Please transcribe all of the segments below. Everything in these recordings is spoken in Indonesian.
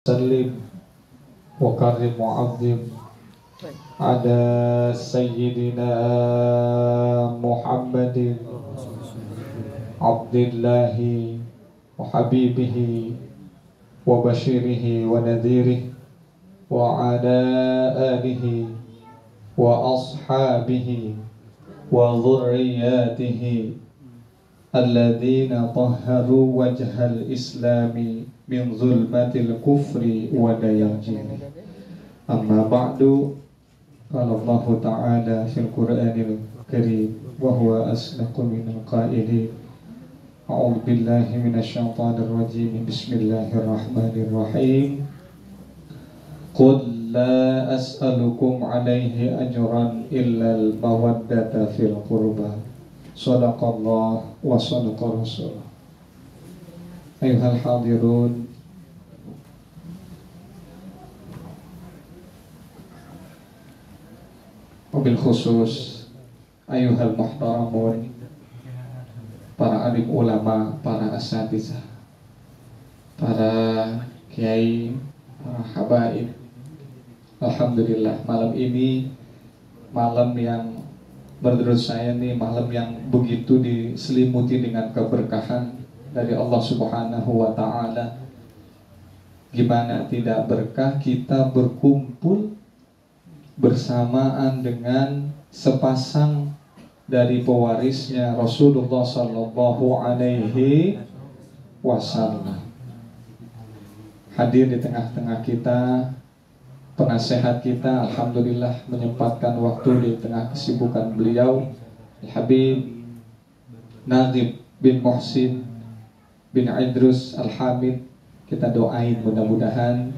سلم وكرم وعظم على سيدنا محمد عبد الله وحبيبه وبشيره ونذيره وعلى آله وأصحابه وذرياته الذين طهروا وجه الإسلام من ظلمة الكفر ودياجه. أما بعد، قال الله تعالى في القرآن الكريم وهو أصدق من القائلين: أعوذ بالله من الشيطان الرجيم، بسم الله الرحمن الرحيم. قل لا أسألكم عليه أجرا إلا المودة في القربى. صدق الله وصدق رسوله. أيها الحاضرون، wabil khusus ayuhal muhtaramun, para alim ulama, para asatizah, para kiai, para habaib. Alhamdulillah, malam ini malam yang menurut saya nih malam yang begitu diselimuti dengan keberkahan dari Allah Subhanahu wa ta'ala. Gimana tidak berkah kita berkumpul bersamaan dengan sepasang dari pewarisnya Rasulullah Sallallahu Alaihi Wasallam. Hadir di tengah-tengah kita, penasehat kita, alhamdulillah menyempatkan waktu di tengah kesibukan beliau, Habib Naghib bin Muhsin bin Idrus Al-Hamid. Kita doain mudah-mudahan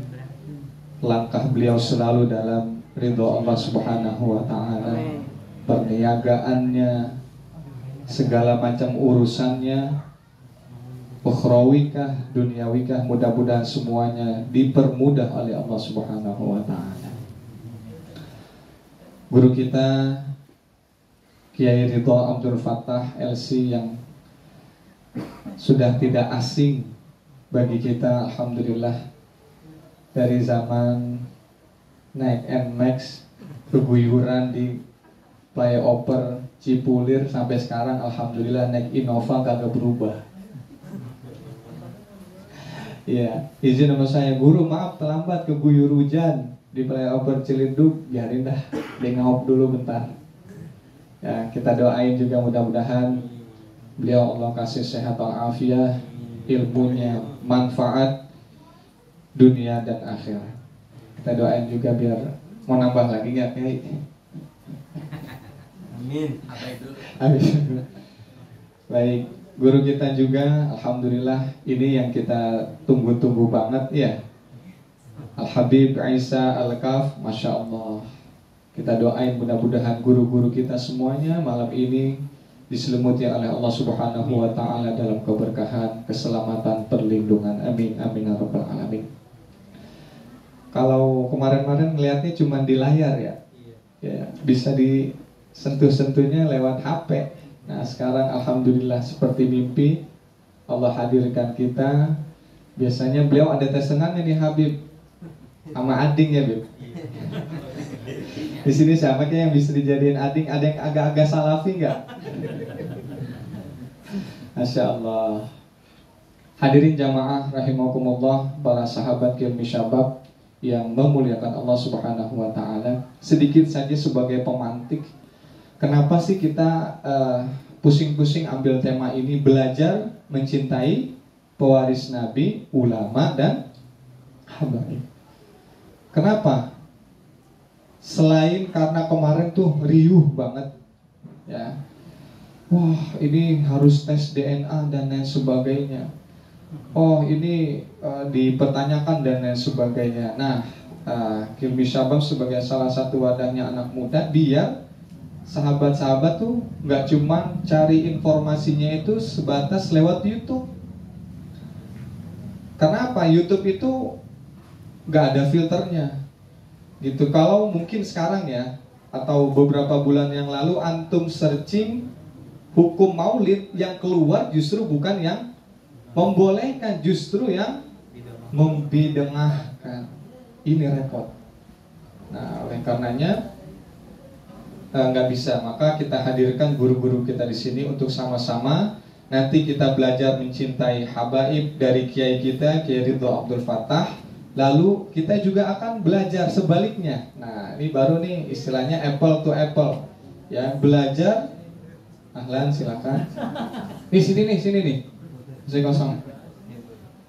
langkah beliau selalu dalam ridho Allah Subhanahu wa ta'ala, perniagaannya, segala macam urusannya, ukhrawikah, duniawikah, mudah-mudahan semuanya dipermudah oleh Allah Subhanahu wa ta'ala. Guru kita Kiai Ridho Abdul Fattah LC yang sudah tidak asing bagi kita, alhamdulillah, dari zaman naik NMAX, keguyuran di flyover Cipulir sampai sekarang alhamdulillah naik Innova kagak berubah. Ya, izin sama saya, guru maaf terlambat keguyur hujan di flyover Cilinduk, biarin dah, dia ngawap dulu bentar. Ya, kita doain juga mudah-mudahan beliau Allah kasih sehat walafiat, ilmunya manfaat dunia dan akhirat. Kita doain juga biar mau nambah lagi nggak kayak. Amin. Amin. Baik, guru kita juga, alhamdulillah ini yang kita tunggu-tunggu banget ya. Al-Habib Isa Al-Kaf, Masya Allah. Kita doain mudah-mudahan guru-guru kita semuanya malam ini diselimuti oleh Allah Subhanahu wa ta'ala dalam keberkahan, keselamatan, perlindungan. Amin, amin ya rabbal alamin. Kalau kemarin-kemarin melihatnya cuma di layar ya, bisa disentuh-sentuhnya lewat HP. Nah sekarang alhamdulillah seperti mimpi Allah hadirkan kita. Biasanya beliau ada tesenannya nih Habib sama Ading ya Bib. Di sini siapa yang bisa dijadiin Ading? Ada yang agak-agak salafi nggak? Masya Allah. Hadirin jamaah rahimakumullah, para sahabat Kilmi Syabab yang memuliakan Allah Subhanahu wa ta'ala. Sedikit saja sebagai pemantik, kenapa sih kita pusing-pusing ambil tema ini, belajar mencintai pewaris Nabi, ulama dan habaib. Kenapa? Selain karena kemarin tuh riuh banget ya, wah ini harus tes DNA dan lain sebagainya. Oh ini dipertanyakan dan lain sebagainya. Nah, Kilmi Syabab sebagai salah satu wadahnya anak muda, biar sahabat-sahabat tuh nggak cuma cari informasinya itu sebatas lewat YouTube. Karena apa? YouTube itu nggak ada filternya, gitu. Kalau mungkin sekarang ya, atau beberapa bulan yang lalu antum searching hukum maulid, yang keluar justru bukan yang membolehkan, justru yang membidengah. silahkan. Ini repot. Nah, oleh karenanya nggak bisa, maka kita hadirkan guru-guru kita di sini untuk sama-sama nanti kita belajar mencintai habaib dari kiai kita, Kiai Ridho Abdul Fattah. Lalu kita juga akan belajar sebaliknya. Nah, ini baru nih istilahnya apple to apple. Ya, belajar. Ahlan, silakan. Nih sini nih. Masih kosong.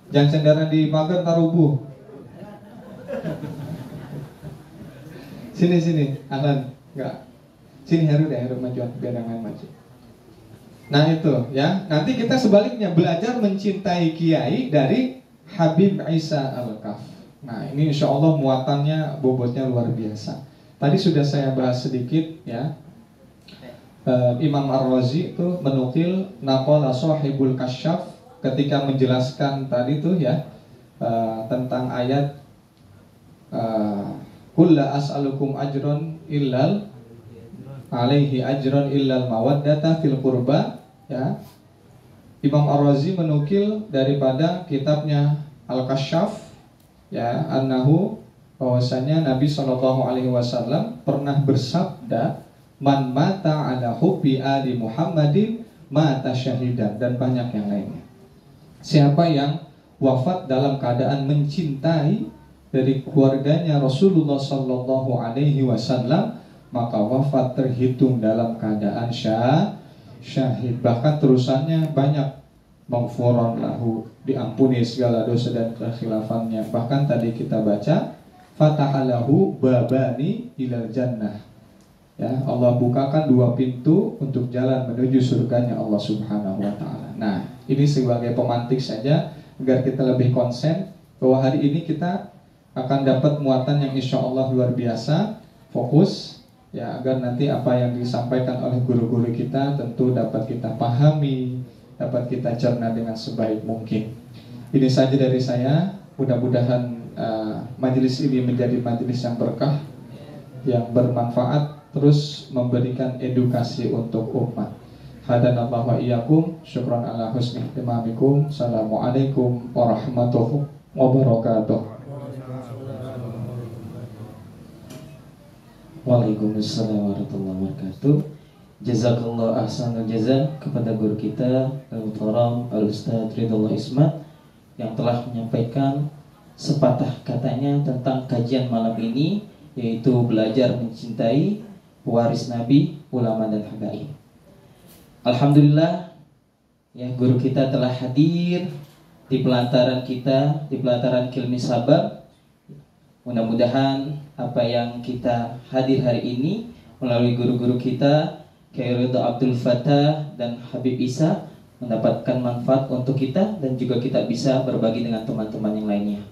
Jangan cenderan di pagar tarubuh. Sini. Ahlan. Enggak. Sini Heru maju biar yang lain maju. Nah itu ya. Nanti kita sebaliknya belajar mencintai kiai dari Habib Isa Al-Kaf. Nah ini insya Allah muatannya bobotnya luar biasa. Tadi sudah saya bahas sedikit ya. Imam Ar-Razi itu menukil naqala sahibul kasyaf ketika menjelaskan tadi tuh ya tentang ayat kulla as'alukum ajron illal alaihi ajron illal mawaddata fil qurba ya. Imam Ar-Razi menukil daripada kitabnya Al-Kasyaf ya, annahu bahwasanya Nabi SAW pernah bersabda, man mata ala hubbi ali Muhammadin mata syahidan, dan banyak yang lainnya. Siapa yang wafat dalam keadaan mencintai dari keluarganya Rasulullah SAW, maka wafat terhitung dalam keadaan syahid. Bahkan terusannya banyak, maghfuran lahu, diampuni segala dosa dan kekhilafannya. Bahkan tadi kita baca fatahalahu babani ilal jannah. Ya, Allah bukakan dua pintu untuk jalan menuju surganya Allah Subhanahu wa taala. Nah, ini sebagai pemantik saja agar kita lebih konsen bahwa hari ini kita akan dapat muatan yang insya Allah luar biasa, fokus ya, agar nanti apa yang disampaikan oleh guru-guru kita tentu dapat kita pahami, dapat kita cerna dengan sebaik mungkin. Ini saja dari saya. Mudah-mudahan majelis ini menjadi majelis yang berkah, yang bermanfaat, terus memberikan edukasi untuk umat. Hadanallahu wa iyyakum. Syukran ala husni ihtimamikum. Assalamualaikum warahmatullahi wabarakatuh. Waalaikumsalam warahmatullahi wabarakatuh. Jazakallah ahsanul jazaa kepada guru kita Al-Muhtaram Al-Ustaz Ridullah Ismat yang telah menyampaikan sepatah katanya tentang kajian malam ini, yaitu belajar mencintai pewaris Nabi, ulama dan habaib. Alhamdulillah ya, guru kita telah hadir di pelantaran kita, di pelantaran Kilmi Sabab. Mudah-mudahan apa yang kita hadir hari ini melalui guru-guru kita Kiai Ridho Abdul Fattah dan Habib Isa mendapatkan manfaat untuk kita, dan juga kita bisa berbagi dengan teman-teman yang lainnya.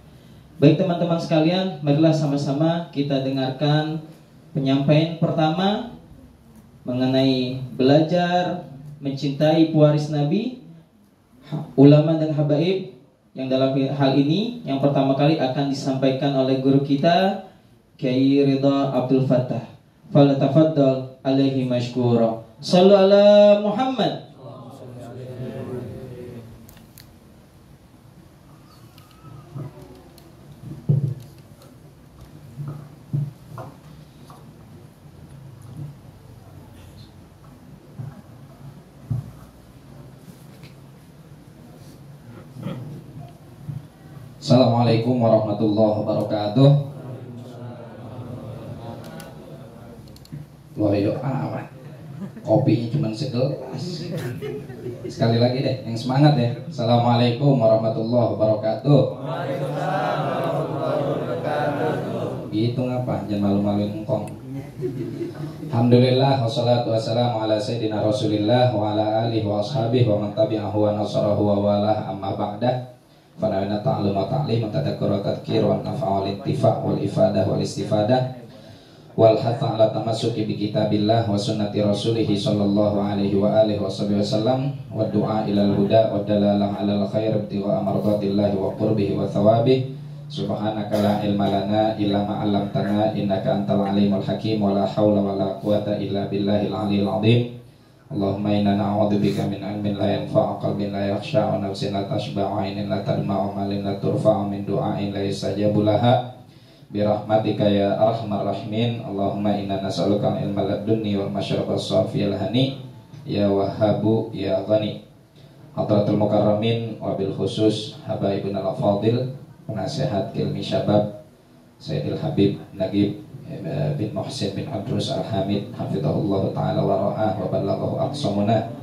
Baik teman-teman sekalian, marilah sama-sama kita dengarkan penyampaian pertama mengenai belajar mencintai pewaris Nabi, ulama dan habaib, yang dalam hal ini yang pertama kali akan disampaikan oleh guru kita Kiai Ridho Abdul Fattah. Falyatafaddal alaihi mashkura. Shallu ala Muhammad. Assalamualaikum warahmatullahi wabarakatuh. Loyo amat. Kopinya cuma segelas. Sekali lagi deh, yang semangat ya. Assalamualaikum warahmatullahi wabarakatuh. Waalaikumsalam warahmatullahi wabarakatuh. Gitu ngapa? Jangan malu-maluin engkong. Alhamdulillah wassalatu wassalamu ala sayyidina Rasulillah wa ala alihi wa ashabihi wa man tabi'ahu wa nasarahu wa walah, amma ba'dah. Fana'ina ta'alum wa ta'lim wa tadakkur wa tadkir wa nafa'a wal intifa' wal ifadah wal istifadah wal hatha ala tamassuki bi kitabillah wa sunnati rasulihi sallallahu alaihi wa alihi wa sallam wa du'a ilal huda wa dalalah alal khair ibtigha amradatillahi wa qurbihi wa thawabih. Subhanaka la ilma lana illa ma 'allamtana innaka antal alimul hakim wa la haula wa la quwata illa billahil aliyil azim. Allahumma inna na'udzubika min ilmin la yanfa'u, qalbin la yakhsha'u, nafsin la tashba'u, 'ainin la tadma'u, malin la turfa'u, min du'ain la yustajabu laha birahmatika ya arhamar rahimin. Allahumma inna nas'aluka ilman ladunni wal masyrabas safiyal hani ya wahhabu ya ghani. Hadratul mukarramin wabil khusus habaibuna al-fadil penasihat ilmi syabab Sayyidil Habib Nagib bin Muhsin bin Abdurus Al-Hamid hafizahullah ta'ala wa ra'ah wa ballaghahu aqsamuna.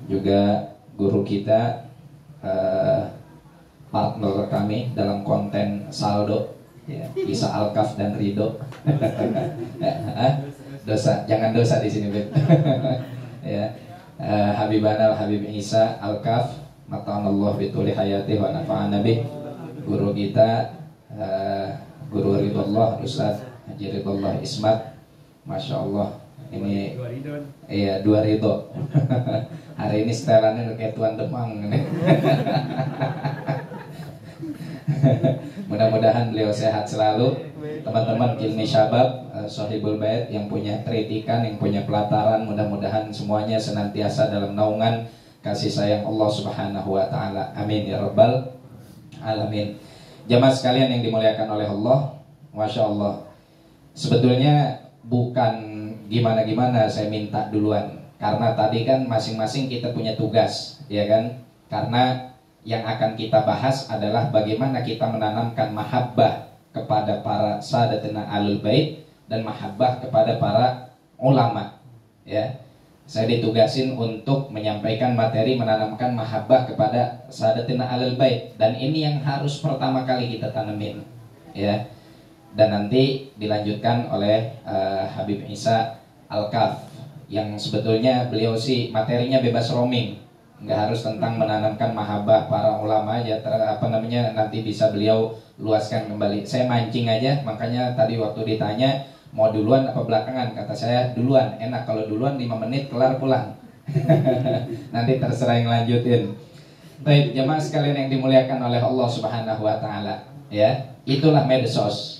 Juga guru kita, partner kami dalam konten saldo ya, Isa Alkaf dan Ridho. Dosa, jangan dosa di sini, Bet. Ya. Habibana Habib Isa Alkaf mata'anallah bituli hayati wa nafa'ana bih. Guru kita Guru Ridullah Ustaz Haji Ridullah Ismat. Masya Allah. Ini iya, dua ridho. Hari ini setelannya kayak Tuan Demang. Mudah-mudahan beliau sehat selalu. Teman-teman Kilmi Syabab, Sohibul Bait yang punya kritikan, yang punya pelataran, mudah-mudahan semuanya senantiasa dalam naungan kasih sayang Allah Subhanahu wa taala. Amin ya rabbal alamin. Jamaah sekalian yang dimuliakan oleh Allah, Masya Allah. Sebetulnya bukan gimana-gimana saya minta duluan, karena tadi kan masing-masing kita punya tugas, ya kan? Karena yang akan kita bahas adalah bagaimana kita menanamkan mahabbah kepada para sadatina alul bait dan mahabbah kepada para ulama. Ya, saya ditugasin untuk menyampaikan materi menanamkan mahabbah kepada sadatina alul bait, dan ini yang harus pertama kali kita tanemin, ya. Dan nanti dilanjutkan oleh Habib Isa Alkaf yang sebetulnya beliau sih materinya bebas roaming, nggak harus tentang menanamkan mahabbah para ulama aja, nanti bisa beliau luaskan kembali. Saya mancing aja, makanya tadi waktu ditanya mau duluan apa belakangan, kata saya duluan, enak kalau duluan 5 menit kelar pulang. Nanti terserah yang lanjutin. Baik, jemaah sekalian yang dimuliakan oleh Allah Subhanahu wa taala, ya. Itulah medsos.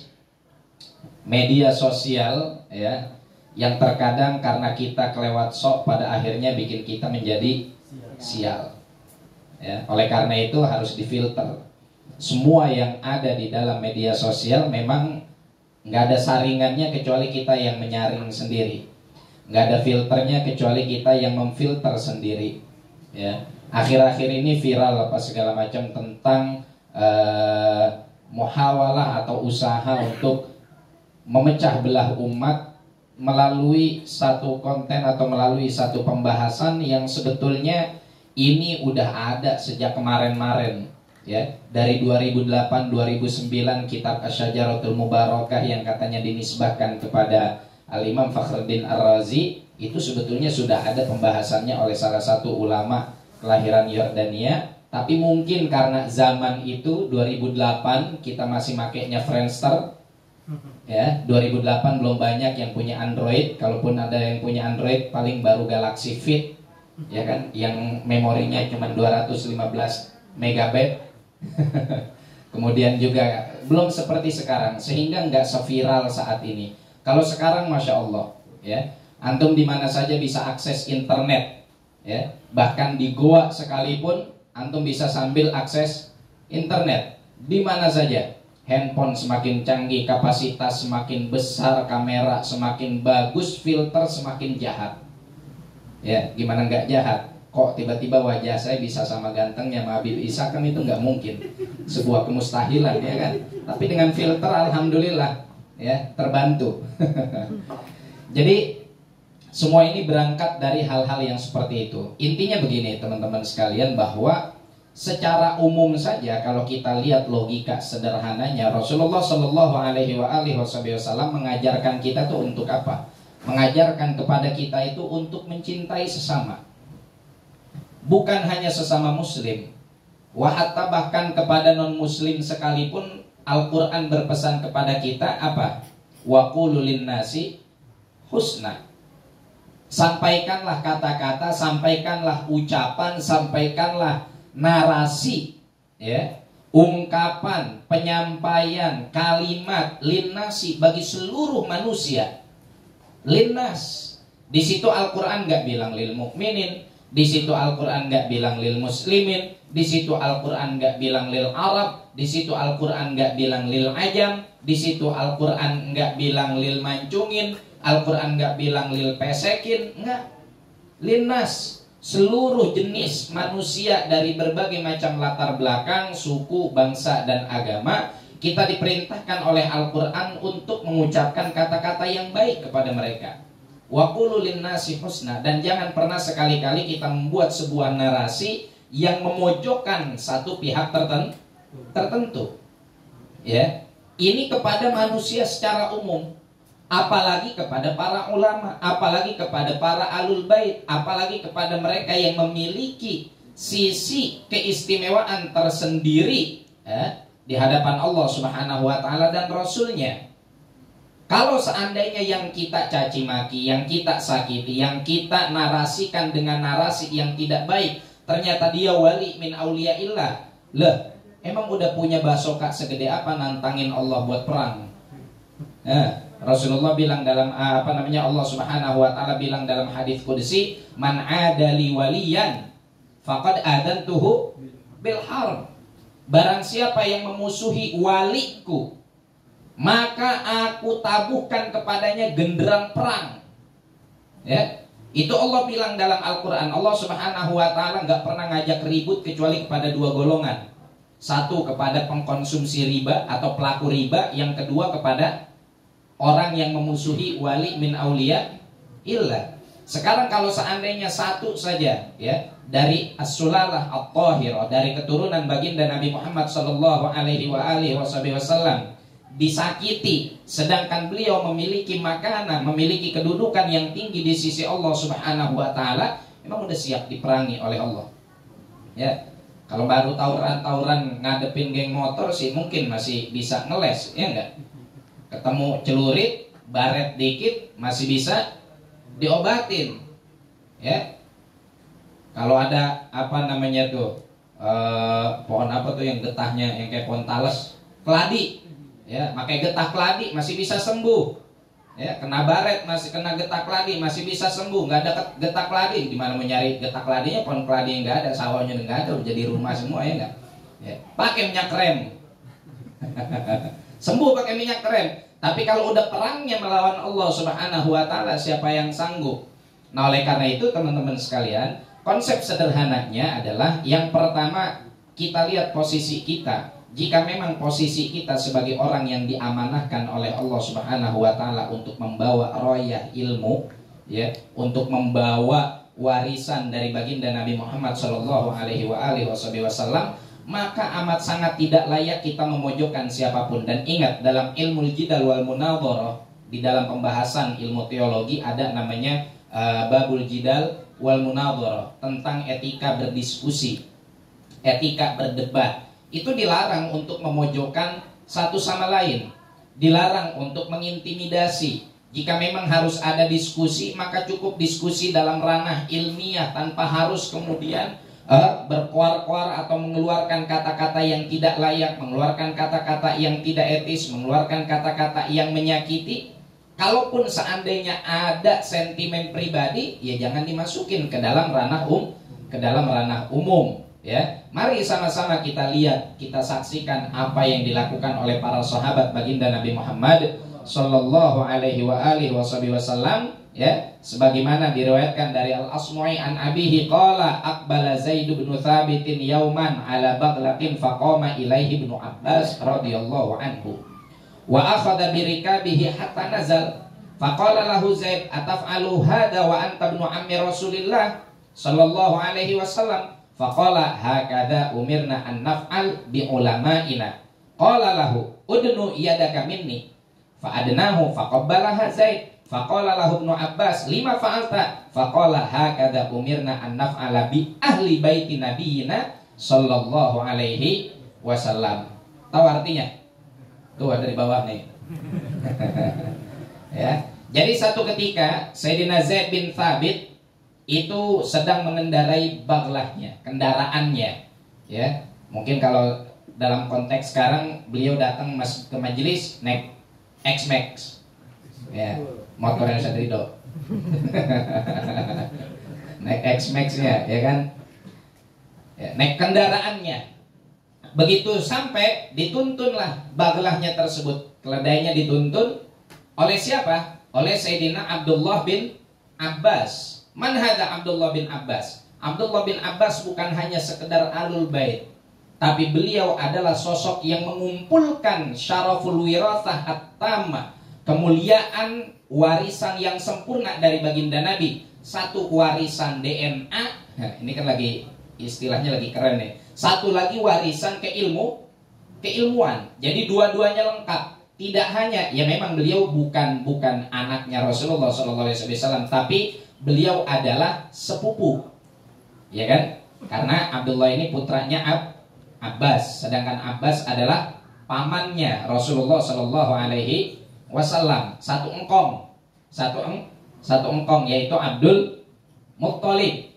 Media sosial, ya, yang terkadang karena kita kelewat sok pada akhirnya bikin kita menjadi sial. Ya, oleh karena itu harus difilter. Semua yang ada di dalam media sosial memang nggak ada saringannya kecuali kita yang menyaring sendiri. Nggak ada filternya kecuali kita yang memfilter sendiri. Ya, akhir-akhir ini viral apa segala macam tentang muhawalah atau usaha untuk memecah belah umat melalui satu konten atau melalui satu pembahasan yang sebetulnya ini udah ada sejak kemarin-marin, ya. Dari 2008-2009 kitab Asy-Syajaratul Mubarakah yang katanya dinisbahkan kepada Al-Imam Fakhruddin Ar-Razi itu sebetulnya sudah ada pembahasannya oleh salah satu ulama kelahiran Yordania, tapi mungkin karena zaman itu 2008 kita masih makainya Friendster. Ya, 2008 belum banyak yang punya Android. Kalaupun ada yang punya Android, paling baru Galaxy Fit, ya kan, yang memorinya cuma 215 MB. Kemudian juga belum seperti sekarang, sehingga nggak seviral saat ini. Kalau sekarang, masya Allah, ya, antum di mana saja bisa akses internet, ya. Bahkan di goa sekalipun, antum bisa sambil akses internet di mana saja. Handphone semakin canggih, kapasitas semakin besar, kamera semakin bagus, filter semakin jahat. Ya, gimana nggak jahat? Kok tiba-tiba wajah saya bisa sama gantengnya sama Habib Isa, kan itu nggak mungkin. Sebuah kemustahilan, ya kan? Tapi dengan filter, alhamdulillah, ya, terbantu. Jadi semua ini berangkat dari hal-hal yang seperti itu. Intinya begini, teman-teman sekalian, bahwa secara umum saja kalau kita lihat logika sederhananya, Rasulullah Shallallahu Alaihi Wasallam mengajarkan kita tuh untuk apa? Mengajarkan kepada kita itu untuk mencintai sesama, bukan hanya sesama Muslim, hatta bahkan kepada non Muslim sekalipun. Al-Quran berpesan kepada kita apa? Wa qulu linnasi husna. Sampaikanlah kata-kata, sampaikanlah ucapan, sampaikanlah narasi, ya, ungkapan, penyampaian, kalimat linnasi bagi seluruh manusia. Linnas, Di situ Al-Quran nggak bilang lil mukminin, di situ Al-Quran nggak bilang lil muslimin, di situ Al-Quran nggak bilang lil Arab, di situ Al-Quran nggak bilang lil Ajam, di situ Al-Quran nggak bilang lil mancungin, Al-Quran nggak bilang lil pesekin, nggak, linnas, seluruh jenis manusia dari berbagai macam latar belakang, suku, bangsa, dan agama. Kita diperintahkan oleh Al-Quran untuk mengucapkan kata-kata yang baik kepada mereka. Wa qulu linnasi husna, dan jangan pernah sekali-kali kita membuat sebuah narasi yang memojokkan satu pihak tertentu. Ya, ini kepada manusia secara umum, apalagi kepada para ulama, apalagi kepada para alul bait, apalagi kepada mereka yang memiliki sisi keistimewaan tersendiri di hadapan Allah Subhanahu wa taala dan Rasulnya. Kalau seandainya yang kita caci maki, yang kita sakiti, yang kita narasikan dengan narasi yang tidak baik, ternyata dia wali min auliyaillah, emang udah punya basoka segede apa nantangin Allah buat perang? Rasulullah bilang dalam Allah Subhanahu wa taala bilang dalam hadis qudsi, man adali waliyan faqad adantuhu bil harb. Barang siapa yang memusuhi waliku, maka aku tabuhkan kepadanya genderang perang. Ya, itu Allah bilang dalam Al-Quran. Allah Subhanahu wa ta'ala gak pernah ngajak ribut kecuali kepada dua golongan. Satu kepada pengkonsumsi riba atau pelaku riba, yang kedua kepada orang yang memusuhi wali min auliya illah. Sekarang kalau seandainya satu saja, ya, dari as-sulalah at-tahirah, dari keturunan baginda Nabi Muhammad sallallahu alaihi wasallam disakiti, sedangkan beliau memiliki makanan, memiliki kedudukan yang tinggi di sisi Allah Subhanahu wa taala, memang udah siap diperangi oleh Allah. Ya, kalau baru tawuran-tawuran ngadepin geng motor sih mungkin masih bisa ngeles, ya enggak? Ketemu celurit, baret dikit masih bisa diobatin. Ya. Kalau ada pohon apa tuh yang getahnya yang kayak pohon talas, keladi. Ya, pakai getah keladi masih bisa sembuh. Ya, kena baret masih kena getah keladi masih bisa sembuh. Nggak ada getah keladi, di mana mau nyari getah keladinya? Pohon keladi yang nggak ada, sawahnya nggak ada, jadi rumah semua, ya nggak? Ya, pakai minyak rem. Sembuh pakai minyak rem. Tapi kalau udah perangnya melawan Allah Subhanahu wa taala, siapa yang sanggup? Nah, oleh karena itu teman-teman sekalian, konsep sederhananya adalah yang pertama, kita lihat posisi kita. Jika memang posisi kita sebagai orang yang diamanahkan oleh Allah Subhanahu wa taala untuk membawa royah ilmu, ya, untuk membawa warisan dari baginda Nabi Muhammad sallallahu alaihi wasallam, maka amat sangat tidak layak kita memojokkan siapapun. Dan ingat, dalam ilmu jidal wal munadharah, di dalam pembahasan ilmu teologi ada namanya babul jidal wal munadharah, tentang etika berdiskusi, etika berdebat. Itu dilarang untuk memojokkan satu sama lain, dilarang untuk mengintimidasi. Jika memang harus ada diskusi, maka cukup diskusi dalam ranah ilmiah tanpa harus kemudian berkuar-kuar atau mengeluarkan kata-kata yang tidak layak, mengeluarkan kata-kata yang tidak etis, mengeluarkan kata-kata yang menyakiti. Kalaupun seandainya ada sentimen pribadi, ya jangan dimasukin ke dalam ranah umum. Ya, mari sama-sama kita lihat, kita saksikan apa yang dilakukan oleh para sahabat baginda Nabi Muhammad sallallahu alaihi wasallam, ya, sebagaimana diriwayatkan dari Al-Asmu'i an abihi qala aqbala Zaid bin Thabit yauman ala baghlatin faqama ilaihi ibnu Abbas radhiyallahu anhu wa akhadha bi rikabihi hatta nazal faqala lahu Zaid ataf'alu hadha wa anta ibnu ammi Rasulillah sallallahu alaihi wasallam. Faqala hakadha umirna an naf'al bi ulama'ina. Qala lahu udnu yadaka minni. Fa'adnahu faqabbalaha Zaid. Faqala lahu Ibnu Abbas lima fa'alta. Faqala hakadha umirna an naf'ala bi ahli baiti nabiyina sallallahu alaihi wasallam. Tahu artinya? Tuh ada di bawah nih. Ya. Jadi satu ketika Sayyidina Zaid bin Thabit itu sedang mengendarai baglahnya, kendaraannya, ya. Mungkin kalau dalam konteks sekarang beliau datang ke majelis naik X-Max, ya. motornya Ustaz Ridho. Naik X-Max-nya, ya kan? Ya, naik kendaraannya. Begitu sampai dituntunlah baglahnya tersebut. Keledainya dituntun oleh siapa? Oleh Sayyidina Abdullah bin Abbas. Man hadza Abdullah bin Abbas? Abdullah bin Abbas bukan hanya sekedar alul bait, tapi beliau adalah sosok yang mengumpulkan syaraful wirathah at-tamah, kemuliaan warisan yang sempurna dari baginda Nabi. Satu warisan DNA, nah, ini kan lagi istilahnya lagi keren nih. Satu lagi warisan keilmuan. Jadi dua-duanya lengkap. Tidak hanya, ya memang beliau bukan anaknya Rasulullah SAW, tapi beliau adalah sepupu, ya kan? Karena Abdullah ini putranya Abbas, sedangkan Abbas adalah pamannya Rasulullah SAW. Satu engkong, yaitu Abdul Muttalib.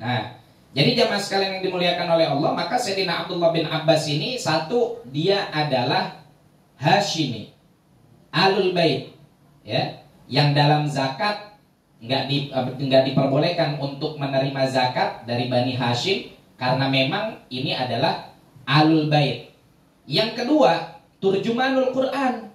Nah, jadi jamaah sekalian yang dimuliakan oleh Allah, maka Sayyidina Abdullah bin Abbas ini satu, dia adalah Hashimi, alul bait, ya, yang dalam zakat nggak diperbolehkan untuk menerima zakat dari Bani Hashim karena memang ini adalah alul bait. Yang kedua, turjumanul Quran,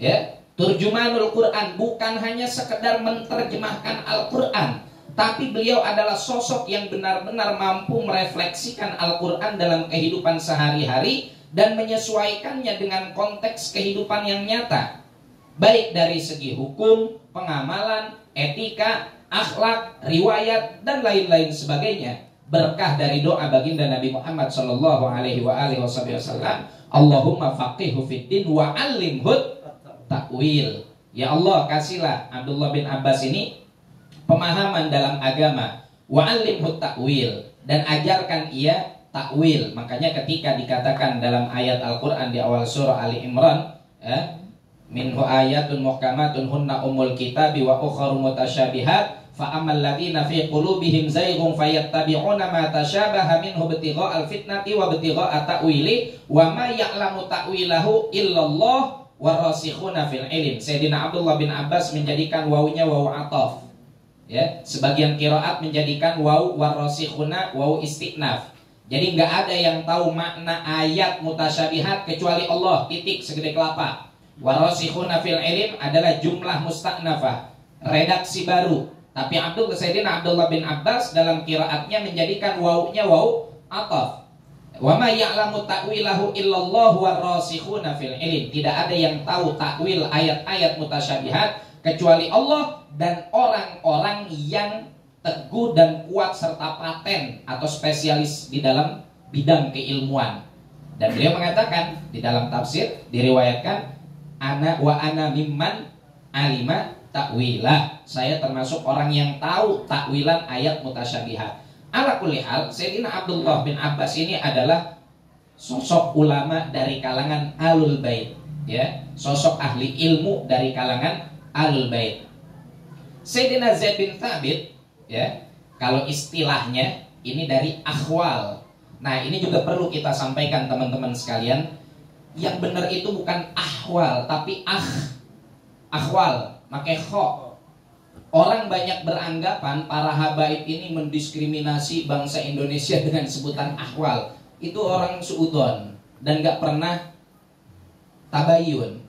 ya, turjumanul Quran, bukan hanya sekedar menerjemahkan Al-Quran, tapi beliau adalah sosok yang benar-benar mampu merefleksikan Al-Quran dalam kehidupan sehari-hari dan menyesuaikannya dengan konteks kehidupan yang nyata, baik dari segi hukum, pengamalan, etika, akhlak, riwayat, dan lain-lain sebagainya. Berkah dari doa baginda Nabi Muhammad SAW, Allahumma faqihhu fiddin wa 'allimhu ta'wil. Ya Allah, kasihlah Abdullah bin Abbas ini pemahaman dalam agama, wa 'allimhu ta'wil, dan ajarkan ia takwil. Makanya ketika dikatakan dalam ayat Al-Quran di awal surah Ali Imran, minhu ayatun muhkamatun hunna umul kitabi wa ukharu mutasyabihat fa ammal ladzina fi qulubihim zayghun fayattabi'una ma tasyabaha minhu ibtigha'al fitnati wa ibtigha'a ta'wili wa ma ya'lamu ta'wilahu illallah warasikhuna fil ilm. Sayyidina Abdullah bin Abbas menjadikan wawunya wawu ataf, ya. Sebagian qiraat menjadikan wawu warasikhuna wawu istinaf. Jadi nggak ada yang tahu makna ayat mutasyabihat kecuali Allah, titik segede kelapa. Warasikhuna fil ilm adalah jumlah musta'nafah, redaksi baru. Tapi Sayyidina Abdullah bin Abbas dalam qiraatnya menjadikan wawunya wawu ataf. Wa ma ya'lamu ta'wilahu illallah warasikhuna fil ilm. Tidak ada yang tahu takwil ayat-ayat mutasyabihat kecuali Allah dan orang-orang yang teguh dan kuat serta paten atau spesialis di dalam bidang keilmuan. Dan beliau mengatakan di dalam tafsir diriwayatkan ana mimman alima ta'wilah. Saya termasuk orang yang tahu takwilan ayat mutasyabihat. Ala kulli hal, Sayyidina Abdullah bin Abbas ini adalah sosok ulama dari kalangan alul bait, ya, sosok ahli ilmu dari kalangan alul bait. Sayyidina Zaid bin Thabit, ya, kalau istilahnya ini dari akhwal. Nah, ini juga perlu kita sampaikan teman-teman sekalian. Yang benar itu bukan ahwal, tapi akhwal, pakai kho. Orang banyak beranggapan para habaib ini mendiskriminasi bangsa Indonesia dengan sebutan akhwal. Itu orang suudon dan gak pernah tabayun.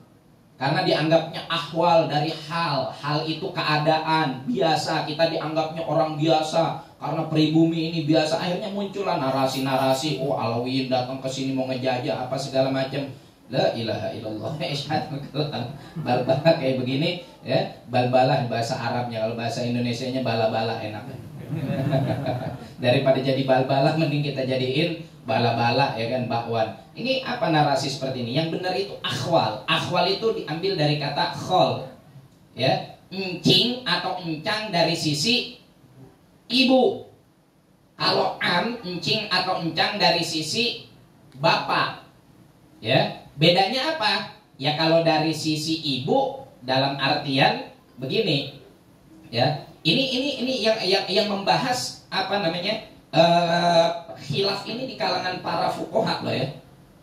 Karena dianggapnya ahwal dari hal itu keadaan biasa, kita dianggapnya orang biasa karena pribumi ini biasa. Akhirnya muncullah narasi-narasi, oh Alawiyin datang ke sini mau ngejajah apa segala macam. La ilaha illallah. Bal-bala kayak begini, ya, bal-bala bahasa Arabnya, kalau bahasa Indonesianya bala-bala enak. Daripada jadi bal-bala mending kita jadiin bala-bala, ya kan, bakwan. Ini apa narasi seperti ini? Yang benar itu akhwal. Akhwal itu diambil dari kata khol, ya, encing atau encang dari sisi ibu. Kalau encing atau encang dari sisi bapak, ya. Bedanya apa? Ya kalau dari sisi ibu dalam artian begini, ya. Ini yang membahas apa namanya? Khilaf ini di kalangan para fuqaha loh, ya.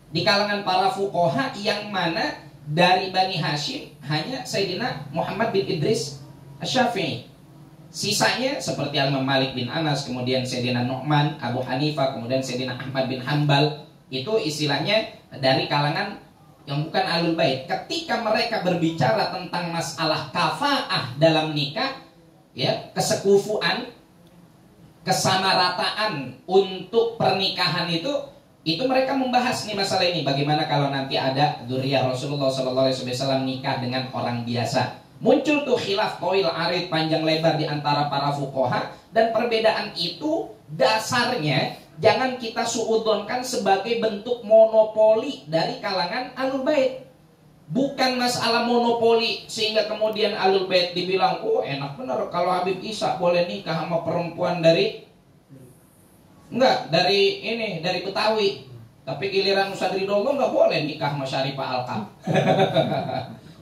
Di kalangan para fuqaha yang mana dari Bani Hashim hanya Sayyidina Muhammad bin Idris Asy-Syafi'i. Sisanya seperti Imam Malik bin Anas, kemudian Sayyidina Nu'man, Abu Hanifah, kemudian Sayyidina Ahmad bin Hanbal, itu istilahnya dari kalangan yang bukan Ahlul Bait. Ketika mereka berbicara tentang masalah kafa'ah dalam nikah, ya, kesekufuan, kesamarataan untuk pernikahan itu mereka membahas nih masalah ini. Bagaimana kalau nanti ada dzurriyyah Rasulullah SAW nikah dengan orang biasa? Muncul tuh khilaf qaul arid panjang lebar di antara para fuqaha, dan perbedaan itu dasarnya jangan kita suudzonkan sebagai bentuk monopoli dari kalangan Ahlul Bait. Bukan masalah monopoli sehingga kemudian Ahlul Bait dibilang, oh enak benar kalau Habib Isa boleh nikah sama perempuan dari Betawi, tapi giliran Ustaz Ridho nggak boleh nikah sama Syarifah Alkam.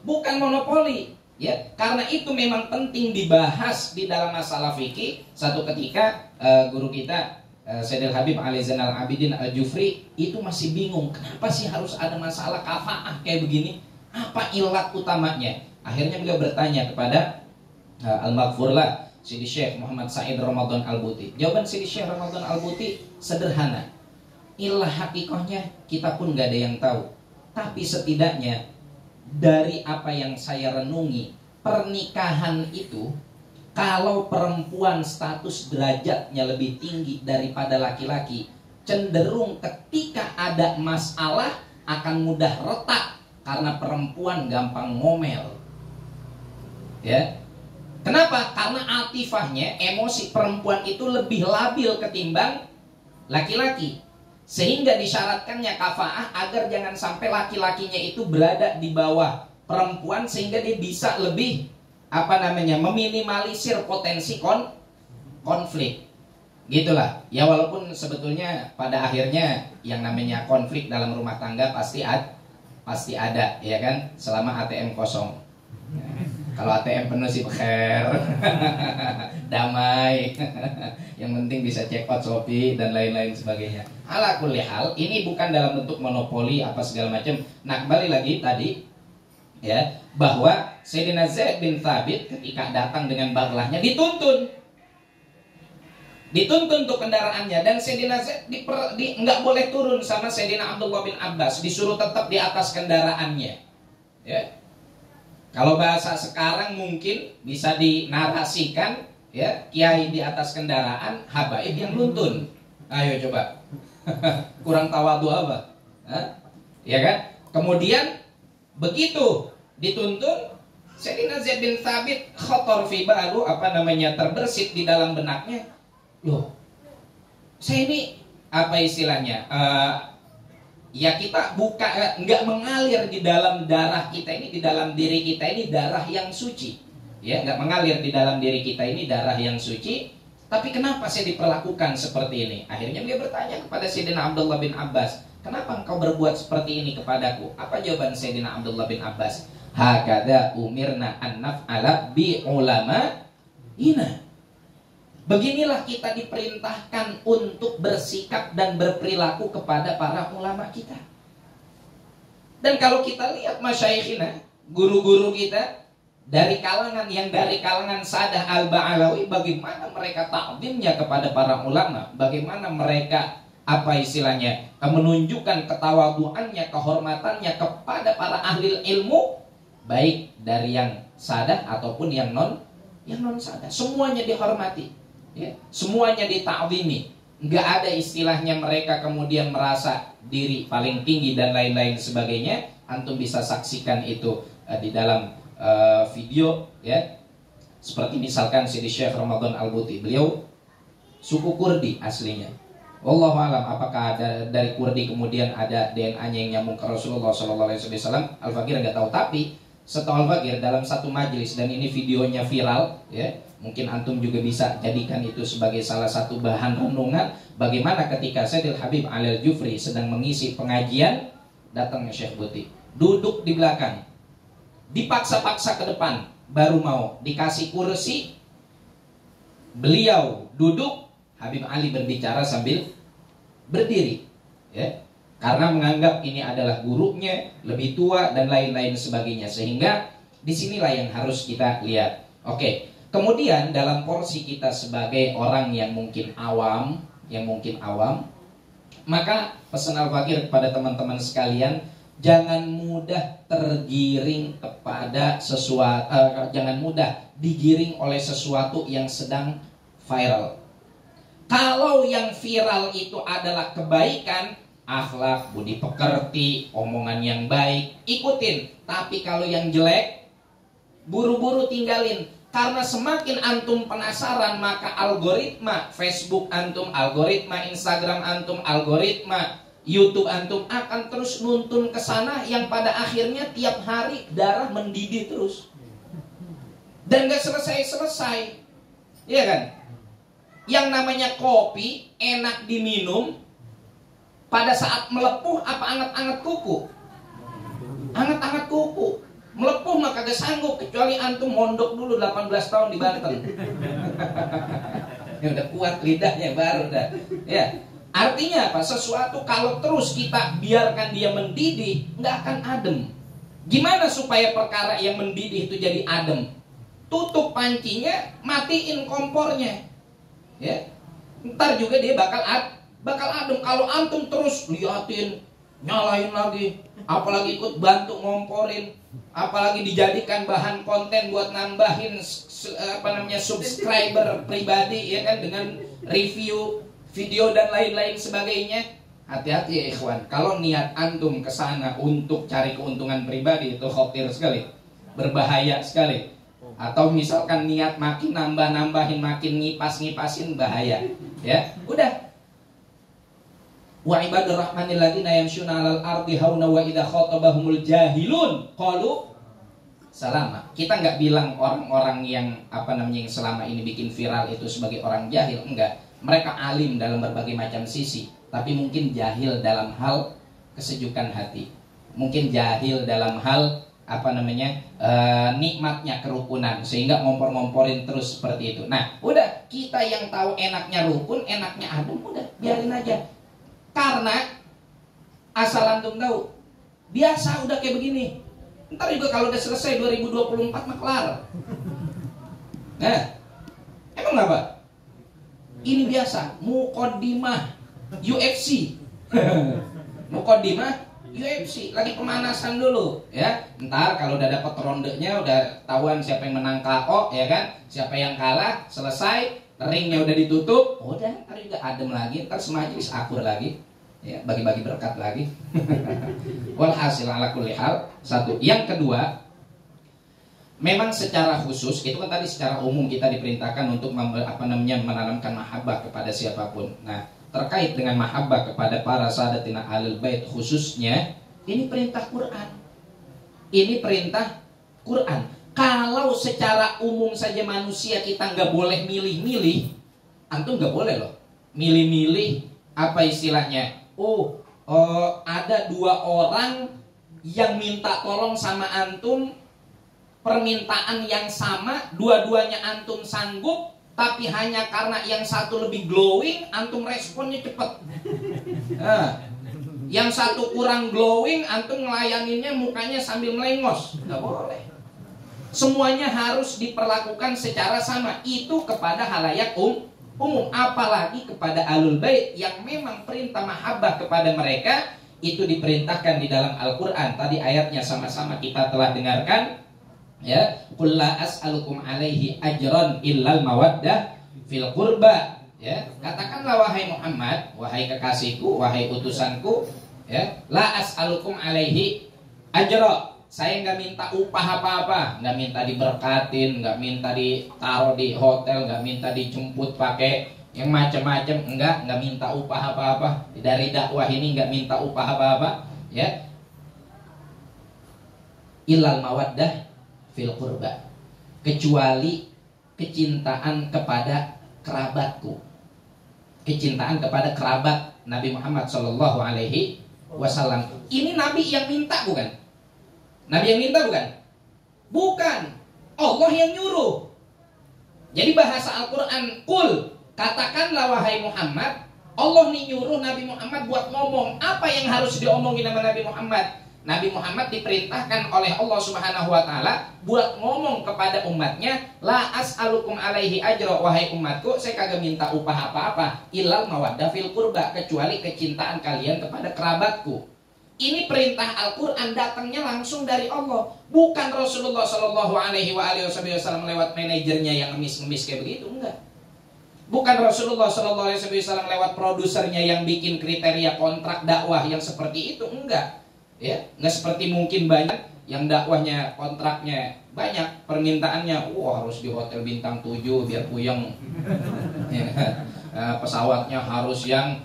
Bukan monopoli. Ya, karena itu memang penting dibahas di dalam masalah fikih. Satu ketika guru kita Sayyidil Habib Ali Zainal Abidin Al-Jufri itu masih bingung, kenapa sih harus ada masalah kafa'ah kayak begini? Apa ilat utamanya? Akhirnya beliau bertanya kepada Al-Maghfurlah Sidi Syekh Muhammad Said Ramadan Al-Buti. Jawaban Sidi Syekh Ramadan Al-Buti sederhana. Ilah hakikahnya kita pun gak ada yang tahu. Tapi setidaknya dari apa yang saya renungi, pernikahan itu kalau perempuan status derajatnya lebih tinggi daripada laki-laki, cenderung ketika ada masalah akan mudah retak karena perempuan gampang ngomel. Ya. Kenapa? Karena atifahnya, emosi perempuan itu lebih labil ketimbang laki-laki. Sehingga disyaratkannya kafa'ah agar jangan sampai laki-lakinya itu berada di bawah perempuan, sehingga dia bisa lebih meminimalisir potensi konflik. Gitulah. Ya walaupun sebetulnya pada akhirnya yang namanya konflik dalam rumah tangga pasti ada, ya kan? Selama ATM kosong. Kalau ATM penuh sih khair. Damai. Yang penting bisa check out Shopee dan lain-lain sebagainya. Ala kulli hal, ini bukan dalam bentuk monopoli apa segala macam. Nah, kembali lagi tadi ya, bahwa Sayyidina Zaid bin Thabit ketika datang dengan baglahnya dituntun untuk kendaraannya, dan Sayyidina Zaid nggak boleh turun sama Sayyidina Abdullah bin Abbas, disuruh tetap di atas kendaraannya. Ya. Kalau bahasa sekarang mungkin bisa dinarasikan, ya, kiai di atas kendaraan, habaib yang nuntun. Ayo coba. Kurang tawadu apa? Hah? Ya kan? Kemudian begitu dituntun, Sayyidina Zaid bin Thabit khotor fi balu, terbersit di dalam benaknya. Loh, saya ini apa istilahnya? Ya kita nggak mengalir di dalam darah kita ini, di dalam diri kita ini darah yang suci. Ya, nggak mengalir di dalam diri kita ini darah yang suci. Tapi kenapa saya diperlakukan seperti ini? Akhirnya dia bertanya kepada Sayyidina Abdullah bin Abbas, kenapa engkau berbuat seperti ini kepadaku? Apa jawaban Sayyidina Abdullah bin Abbas? Hakada umirna an naf'ala bi ulamaina. Beginilah kita diperintahkan untuk bersikap dan berperilaku kepada para ulama kita. Dan kalau kita lihat masyaikhina, guru-guru kita dari kalangan Sadah Al-Ba'alawi, bagaimana mereka ta'zimnya kepada para ulama, bagaimana mereka menunjukkan ketawaduannya, kehormatannya kepada para ahli ilmu, baik dari yang sadah ataupun yang non sadah, semuanya dihormati. Ya, semuanya ditakzimi. Nggak ada istilahnya mereka kemudian merasa diri paling tinggi dan lain-lain sebagainya. Antum bisa saksikan itu di dalam video, ya. Seperti misalkan Sidi Syekh Ramadan Al-Buti, beliau suku Kurdi aslinya. Wallahu alam apakah ada dari Kurdi kemudian ada DNA-nya yang nyambung ke Rasulullah SAW. Al-Fakir nggak tahu, tapi setahu Al-Fakir dalam satu majelis, dan ini videonya viral, ya. Mungkin antum juga bisa jadikan itu sebagai salah satu bahan renungan. Bagaimana ketika Sayyidil Habib Ali Al-Jufri sedang mengisi pengajian, datang Syekh Buti, duduk di belakang, dipaksa-paksa ke depan, baru mau dikasih kursi, beliau duduk, Habib Ali berbicara sambil berdiri. Ya. karena menganggap ini adalah gurunya, lebih tua dan lain-lain sebagainya. Sehingga disinilah yang harus kita lihat. Oke, kemudian dalam porsi kita sebagai orang yang mungkin awam, maka pesan Al-Fakir kepada teman-teman sekalian, jangan mudah tergiring kepada sesuatu, jangan mudah digiring oleh sesuatu yang sedang viral. Kalau yang viral itu adalah kebaikan, akhlak, budi pekerti, omongan yang baik, ikutin. Tapi kalau yang jelek, buru-buru tinggalin. Karena semakin antum penasaran, maka algoritma Facebook antum, algoritma Instagram antum, algoritma YouTube antum akan terus nuntun ke sana, yang pada akhirnya tiap hari darah mendidih terus. Dan gak selesai-selesai. Iya kan? Yang namanya kopi enak diminum pada saat melepuh apa anget-anget kuku? Anget-anget kuku. Melepuh mah kagak sanggup, kecuali antum mondok dulu 18 tahun di Banten. Ya udah kuat lidahnya baru dah. Ya. Artinya apa? Sesuatu kalau terus kita biarkan dia mendidih, nggak akan adem. Gimana supaya perkara yang mendidih itu jadi adem? Tutup pancinya, matiin kompornya. Ya. Ntar juga dia bakal adem. Kalau antum terus liatin, nyalain lagi, apalagi ikut bantu ngomporin, apalagi dijadikan bahan konten buat nambahin subscriber pribadi, ya kan, dengan review video dan lain-lain sebagainya. Hati-hati ya ikhwan, kalau niat antum ke sana untuk cari keuntungan pribadi, itu khawatir sekali, berbahaya sekali. Atau misalkan niat makin nambah-nambahin, makin ngipas-ngipasin, bahaya. Ya, udah. Wa ibadur rahmanil ladzina yamshuna 'alal ardi hauna wa idza khatabahumul jahilun qalu salama. Kita nggak bilang orang-orang yang yang selama ini bikin viral itu sebagai orang jahil, enggak. Mereka alim dalam berbagai macam sisi, tapi mungkin jahil dalam hal kesejukan hati. Mungkin jahil dalam hal nikmatnya kerukunan, sehingga ngompor-ngomporin terus seperti itu. Nah, udah, kita yang tahu enaknya rukun, enaknya adem, udah biarin aja. Karena asal antum tahu, biasa udah kayak begini. Ntar juga kalau udah selesai 2024 mah kelar. Nah, emang apa? Ini biasa, muqaddimah UFC. Muqaddimah UFC, lagi pemanasan dulu, ya. Ntar kalau udah dapat rondenya, udah tahuan siapa yang menang KO, ya kan? Siapa yang kalah, selesai, ringnya udah ditutup, udah, ntar juga adem lagi, ntar semajlis akur lagi, ya, bagi-bagi berkat lagi. Walhasil ala kulli hal. Satu. Yang kedua, memang secara khusus, itu kan tadi secara umum kita diperintahkan untuk menanamkan mahabbah kepada siapapun. Nah, terkait dengan mahabbah kepada para sadatina ahlul bait khususnya, ini perintah Quran. Ini perintah Quran. Kalau secara umum saja manusia kita nggak boleh milih-milih, antum nggak boleh loh milih-milih apa istilahnya. Ada dua orang yang minta tolong sama antum, permintaan yang sama, dua-duanya antum sanggup, tapi hanya karena yang satu lebih glowing, antum responnya cepet. Yang satu kurang glowing, antum ngelayaninnya mukanya sambil melengos. Nggak boleh. Semuanya harus diperlakukan secara sama. Itu kepada halayak umum. Apalagi kepada ahlul bait yang memang perintah mahabbah kepada mereka itu diperintahkan di dalam Al-Quran. Tadi ayatnya sama-sama kita telah dengarkan. Ya, qul la as'alukum alaihi ajran illal mawaddah fil qurba. Ya, katakanlah wahai Muhammad, wahai kekasihku, wahai utusanku, ya, la as'alukum alaihi ajra. Saya nggak minta upah apa-apa, nggak minta diberkatin, nggak minta ditaruh di hotel, nggak minta dijemput pakai yang macam-macam, nggak minta upah apa-apa. Dari dakwah ini nggak minta upah apa-apa, ya. Illal mawaddah fil qurba, kecuali kecintaan kepada kerabatku, kecintaan kepada kerabat Nabi Muhammad Shallallahu Alaihi Wasallam. Ini Nabi yang minta, bukan? Nabi yang minta, bukan? Bukan, Allah yang nyuruh. Jadi bahasa Al-Quran, qul, katakanlah wahai Muhammad, Allah nih nyuruh Nabi Muhammad buat ngomong. Apa yang harus diomongin sama Nabi Muhammad? Nabi Muhammad diperintahkan oleh Allah Subhanahu wa taala buat ngomong kepada umatnya, la as'alukum alaihi ajra, wahai umatku, saya kagak minta upah apa-apa, illal mawaddah fil qurba, kecuali kecintaan kalian kepada kerabatku. Ini perintah Al-Qur'an datangnya langsung dari Allah, bukan Rasulullah Shallallahu alaihi wasallam lewat manajernya yang ngemis-ngemis kayak begitu, enggak. Bukan Rasulullah Shallallahu alaihi wasallam lewat produsernya yang bikin kriteria kontrak dakwah yang seperti itu, enggak. Ya, nggak seperti mungkin banyak yang dakwahnya kontraknya banyak, permintaannya harus di hotel bintang 7 biar puyeng. Ya, pesawatnya harus yang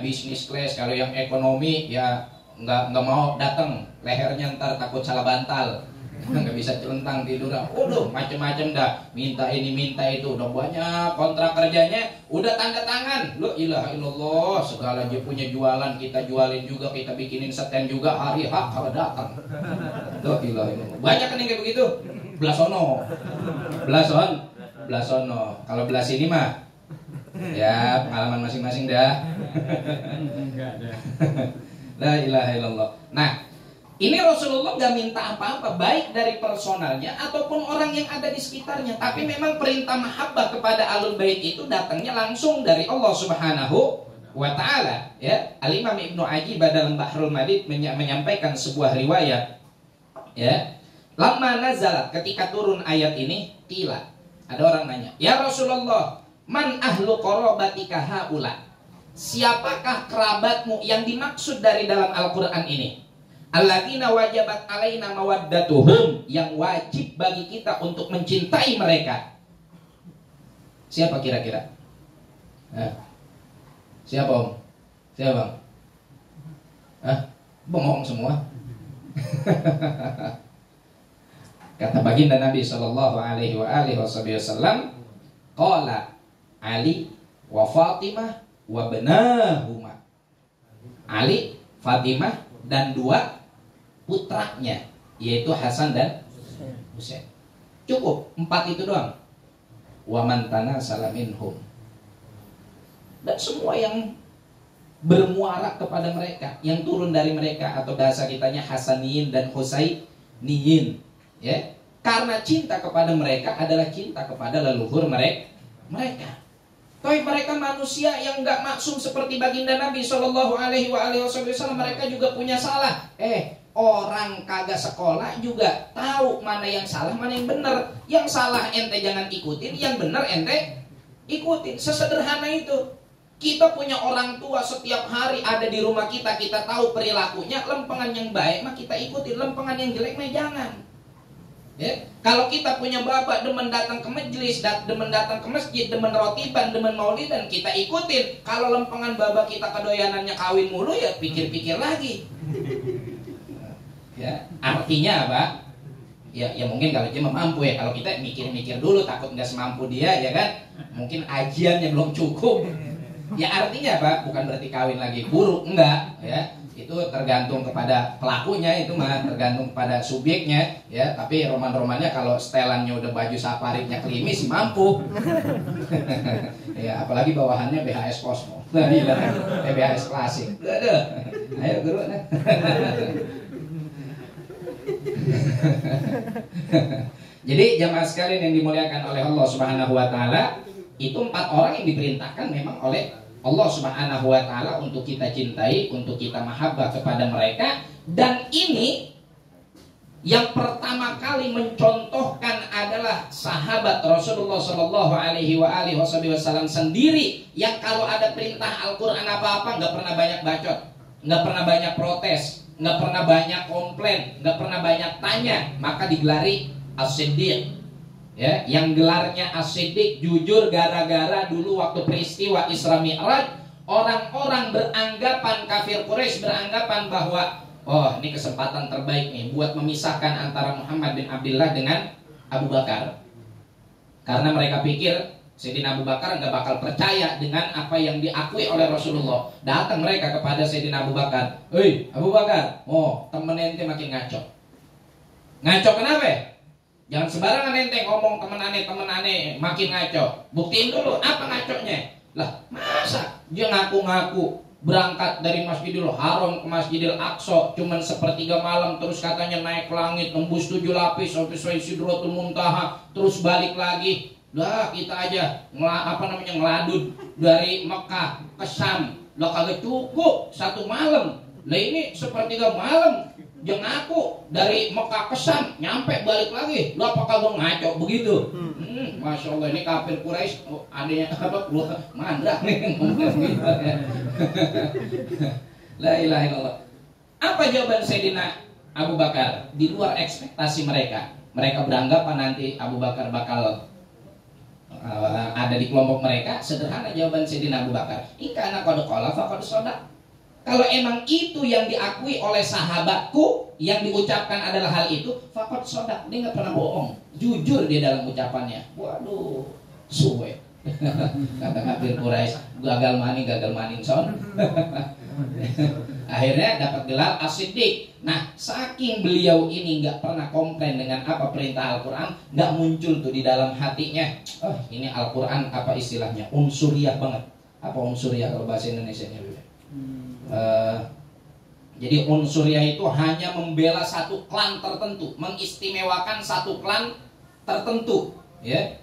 bisnis class. Kalau yang ekonomi ya nggak mau datang, lehernya ntar takut salah bantal. Nggak bisa celentang tidur, macem-macem dah, minta ini minta itu, udah banyak kontrak kerjanya, udah tanda tangan, lo ilaha illallah, segala dia punya jualan kita jualin juga, kita bikinin stand juga, hari hak kalau datang, lo ilaha illallah, banyak kan yang kayak begitu, belasono, kalau belas ini mah, ya pengalaman masing-masing dah, la ilaha illallah. Nah, ini Rasulullah gak minta apa-apa, baik dari personalnya ataupun orang yang ada di sekitarnya. Tapi memang perintah mahabbah kepada Ahlul Bait itu datangnya langsung dari Allah Subhanahu wa ta'ala. Ya, Al-Imam Ibnu Ajibah dalam Bahrul Madid menyampaikan sebuah riwayat. Ya, lamma nazalat, ketika turun ayat ini, qila, ada orang nanya, ya Rasulullah, man ahlu qarabatika haula? Siapakah kerabatmu yang dimaksud dari dalam Al-Quran ini? Alladzina wajabat alaina mawaddatuhum, yang wajib bagi kita untuk mencintai mereka. Siapa kira-kira? Siapa om? Siapa bang? Bengong semua. Kata baginda Nabi Sallallahu Alaihi Wasallam, qala Ali wa Fatimah wa benahuma. Ali, Fatimah dan dua putranya, yaitu Hasan dan Husain. Cukup 4 itu doang. Wa man tanasala minhum, dan semua yang bermuara kepada mereka, yang turun dari mereka, atau bahasa kitanya Hasaniyin dan Husainiyin, ya. Karena cinta kepada mereka adalah cinta kepada leluhur mereka. Tapi mereka manusia yang enggak maksum seperti baginda Nabi Shallallahu Alaihi Wasallam. Mereka juga punya salah. Orang kagak sekolah juga tahu mana yang salah, mana yang benar. Yang salah ente jangan ikutin, yang benar ente ikutin. Sesederhana itu. Kita punya orang tua setiap hari ada di rumah kita, kita tahu perilakunya. Lempengan yang baik mah kita ikutin, lempengan yang jelek mah jangan. Ya, kalau kita punya bapak demen datang ke majelis, demen datang ke masjid, demen rotiban, demen maulidan, kita ikutin. Kalau lempengan bapak kita kedoyanannya kawin mulu, ya pikir-pikir lagi. Ya, artinya apa? Ya mungkin kalau dia mampu ya. Kalau kita mikir-mikir dulu, takut nggak semampu dia, ya kan? Mungkin ajiannya belum cukup. Ya artinya apa? Bukan berarti kawin lagi buruk, enggak. Ya, itu tergantung kepada pelakunya, itu mah tergantung kepada subjeknya, ya. Tapi roman-romannya kalau setelannya udah baju sapariknya klimis mampu. Ya, apalagi bawahannya BHS Cosmo. Nah, BHS klasik. Ayo guru. Jadi jamaah sekalian yang dimuliakan oleh Allah Subhanahu wa taala, itu 4 orang yang diperintahkan memang oleh Allah Subhanahu wa taala untuk kita cintai, untuk kita mahabbah kepada mereka. Dan ini yang pertama kali mencontohkan adalah sahabat Rasulullah Shallallahu Alaihi Wasallam sendiri, yang kalau ada perintah Al-Quran apa-apa nggak pernah banyak bacot, nggak pernah banyak protes, nggak pernah banyak komplain, nggak pernah banyak tanya, maka digelari As-Siddiq. Ya, yang gelarnya As-Siddiq, jujur, gara-gara dulu waktu peristiwa Isra Mi'raj, orang-orang beranggapan, kafir Quraisy beranggapan bahwa ini kesempatan terbaik nih buat memisahkan antara Muhammad bin Abdullah dengan Abu Bakar. Karena mereka pikir Sayyidina Abu Bakar nggak bakal percaya dengan apa yang diakui oleh Rasulullah. Datang mereka kepada Sayyidina Abu Bakar, Abu Bakar, temen ente makin ngaco. Ngaco kenapa? Jangan sembarangan ente ngomong temen aneh makin ngaco. Buktiin dulu apa ngaconya. Lah, masa dia ngaku-ngaku berangkat dari Masjidil Haram ke Masjidil Aqsa cuman sepertiga malam, terus katanya naik ke langit tembus 7 lapis sampai Sidratul Muntaha, terus balik lagi. Lah kita aja ngeladud dari Mekah ke Syam, lah kagak cukup 1 malam. Lah ini sepertiga malam dia ngaku dari Mekah ke Syam, nyampe balik lagi. Lah apa kagak ngaco begitu? Masya Allah, ini kafir Quraisy adanya apa keluar mandrak nih ngomong gitu ya. La ilaha illallah. Apa jawaban Sayyidina Abu Bakar? Di luar ekspektasi mereka. Mereka beranggapan nanti Abu Bakar bakal ada di kelompok mereka. Sederhana jawaban Sayyidina Abu Bakar, "Ikana qad qala faqad shadaq." Kalau emang itu yang diakui oleh sahabatku, yang diucapkan adalah hal itu, faqad shadaq, dia nggak pernah bohong, jujur dia dalam ucapannya. Waduh, suwe. Kata kafir Quraisy, gagal maning son. Akhirnya dapat gelar As-Siddiq. Nah, saking beliau ini nggak pernah komplain dengan apa perintah Al-Quran, nggak muncul tuh di dalam hatinya, oh ini Al-Quran apa istilahnya, unsuriah banget. Apa unsuriah kalau bahasa Indonesianya? Jadi unsuriah itu hanya membela satu klan tertentu, mengistimewakan satu klan tertentu, ya.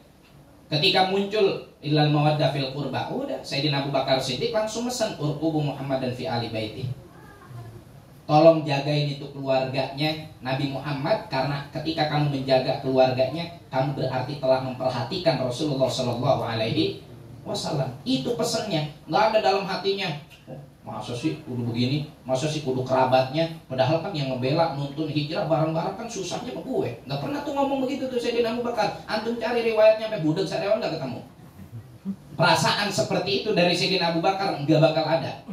Ketika muncul ilal mawaddah fil qurba, udah Sayyidina Abu Bakar Siddiq langsung mesen urqubu Muhammad dan fi ali baiti. Tolong jagain itu keluarganya Nabi Muhammad, karena ketika kamu menjaga keluarganya, kamu berarti telah memperhatikan Rasulullah Shallallahu Alaihi Wasallam. Itu pesannya, nggak ada dalam hatinya, masa sih kudu begini, masa sih kudu kerabatnya, padahal kan yang ngebela nuntun hijrah bareng-bareng kan susahnya sama gue. Nggak pernah tuh ngomong begitu tuh Sayyidina Abu Bakar. Antum cari riwayatnya sampai budek sarewan nggak ketemu. Perasaan seperti itu dari Sayyidina Abu Bakar nggak bakal ada.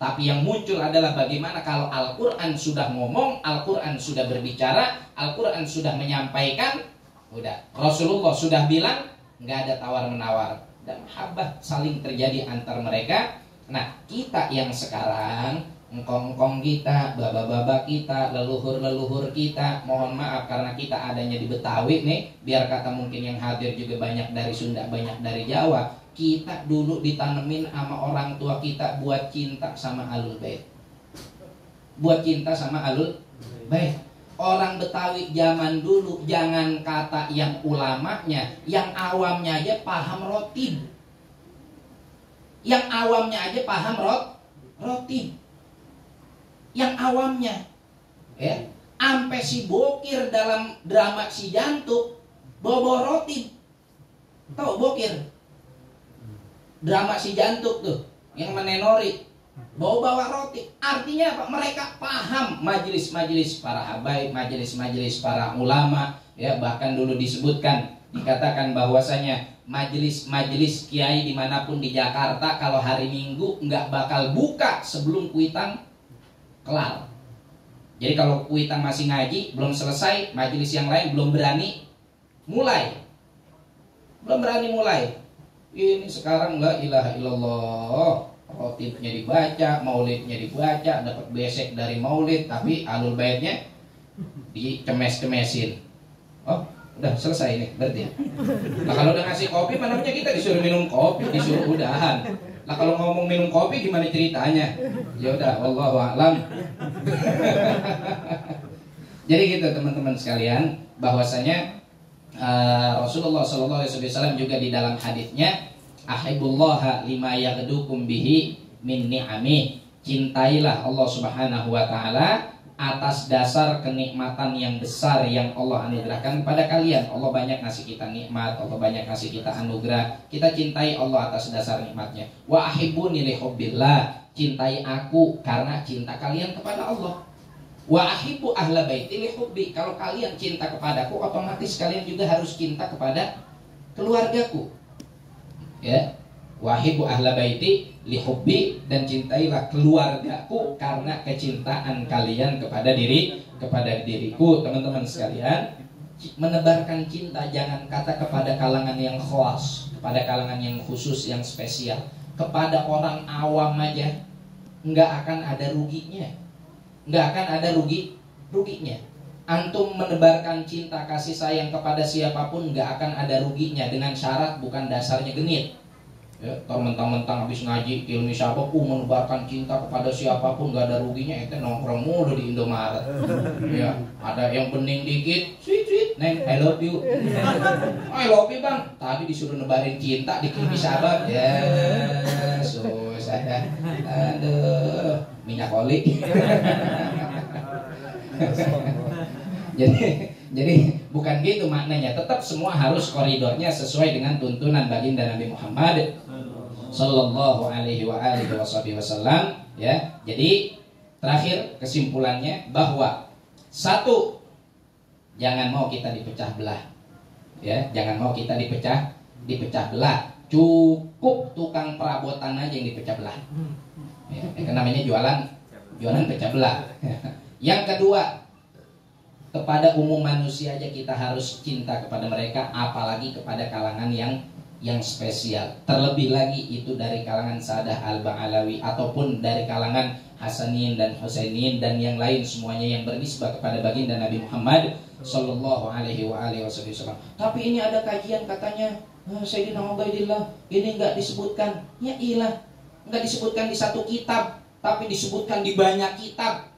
Tapi yang muncul adalah bagaimana kalau Al-Quran sudah ngomong, Al-Quran sudah berbicara, Al-Quran sudah menyampaikan, udah Rasulullah sudah bilang, nggak ada tawar-menawar, dan mahabbah saling terjadi antar mereka. Nah, kita yang sekarang, engkong-engkong kita, baba-baba kita, leluhur-leluhur kita, mohon maaf karena kita adanya di Betawi nih, biar kata mungkin yang hadir juga banyak dari Sunda, banyak dari Jawa. Kita dulu ditanemin sama orang tua kita buat cinta sama Ahlul Bait. Buat cinta sama Ahlul Bait. Orang Betawi zaman dulu, jangan kata yang ulamanya, yang awamnya aja paham rotib. Yang awamnya aja paham rotib. Yang awamnya, ya, ampe si Bokir dalam drama Si Jantuk bawa rotib. Tahu Bokir? Drama Si Jantuk tuh, yang menenori, bawa rotib. Artinya apa? Mereka paham majelis-majelis para habaib, majelis-majelis para ulama, ya, bahkan dulu disebutkan, dikatakan bahwasanya majelis-majelis kiai dimanapun di Jakarta kalau hari Minggu nggak bakal buka sebelum kuitang kelar. Jadi kalau kuitang masih ngaji belum selesai, majelis yang lain belum berani mulai. Ini sekarang la ilaha illallah, rotibnya dibaca, maulidnya dibaca, dapat besek dari maulid, tapi Ahlul Baitnya dicemes-cemesin. Oh, udah selesai nih berarti. Nah kalau udah ngasih kopi, mananya kita disuruh minum kopi, disuruh udahan. Nah kalau ngomong minum kopi gimana ceritanya? Ya udah, wallahu a'lam. Jadi gitu teman-teman sekalian, bahwasanya Rasulullah SAW juga di dalam hadisnya, ahibbullaha lima yaghdukum bihi min ni'ami, cintailah Allah Subhanahu wa taala atas dasar kenikmatan yang besar yang Allah anugerahkan kepada kalian. Allah banyak ngasih kita nikmat, Allah banyak ngasih kita anugerah. Kita cintai Allah atas dasar nikmatnya. Wa ahibbuni li hubbillah, cintai aku karena cinta kalian kepada Allah. Wa ahibbu ahla baiti li hubbi, kalau kalian cinta kepadaku, otomatis kalian juga harus cinta kepada keluargaku. Ya. Wahibu ahla baiti lihubbi, dan cintailah keluargaku karena kecintaan kalian kepada diriku. Teman-teman sekalian, menebarkan cinta jangan kata kepada kalangan yang khas, kepada kalangan yang khusus, yang spesial. Kepada orang awam aja nggak akan ada ruginya, nggak akan ada ruginya. Antum menebarkan cinta kasih sayang kepada siapapun nggak akan ada ruginya, dengan syarat bukan dasarnya genit. Ya, mentang-mentang habis ngaji ilmu syabab menebarkan cinta kepada siapapun gak ada ruginya, itu nongkrong mulu di Indomaret. Ya, ada yang bening dikit, sweet, neng, I love you. I love you bang, tapi disuruh nebarin cinta di ilmu syabab. Ya, susah. Aduh, minyak oli. Jadi bukan gitu maknanya. Tetap semua harus koridornya sesuai dengan tuntunan baginda Nabi Muhammad Sallallahu alaihi wa alihi wasallam. Ya, jadi terakhir kesimpulannya bahwa satu, jangan mau kita dipecah belah. Ya, jangan mau kita dipecah belah. Cukup tukang perabotan aja yang dipecah belah. Ya, itu namanya jualan pecah belah. Yang kedua, kepada umum manusia aja kita harus cinta kepada mereka, apalagi kepada kalangan yang spesial. Terlebih lagi itu dari kalangan Sadah Al-Ba'alawi ataupun dari kalangan Hasanin dan Husainin dan yang lain semuanya yang bernisbah kepada baginda Nabi Muhammad Sallallahu alaihi wasallam. Tapi ini ada kajian katanya Sayyidina Ubaidillah ini enggak disebutkan. Ya ilah, enggak disebutkan di satu kitab, tapi disebutkan di banyak kitab.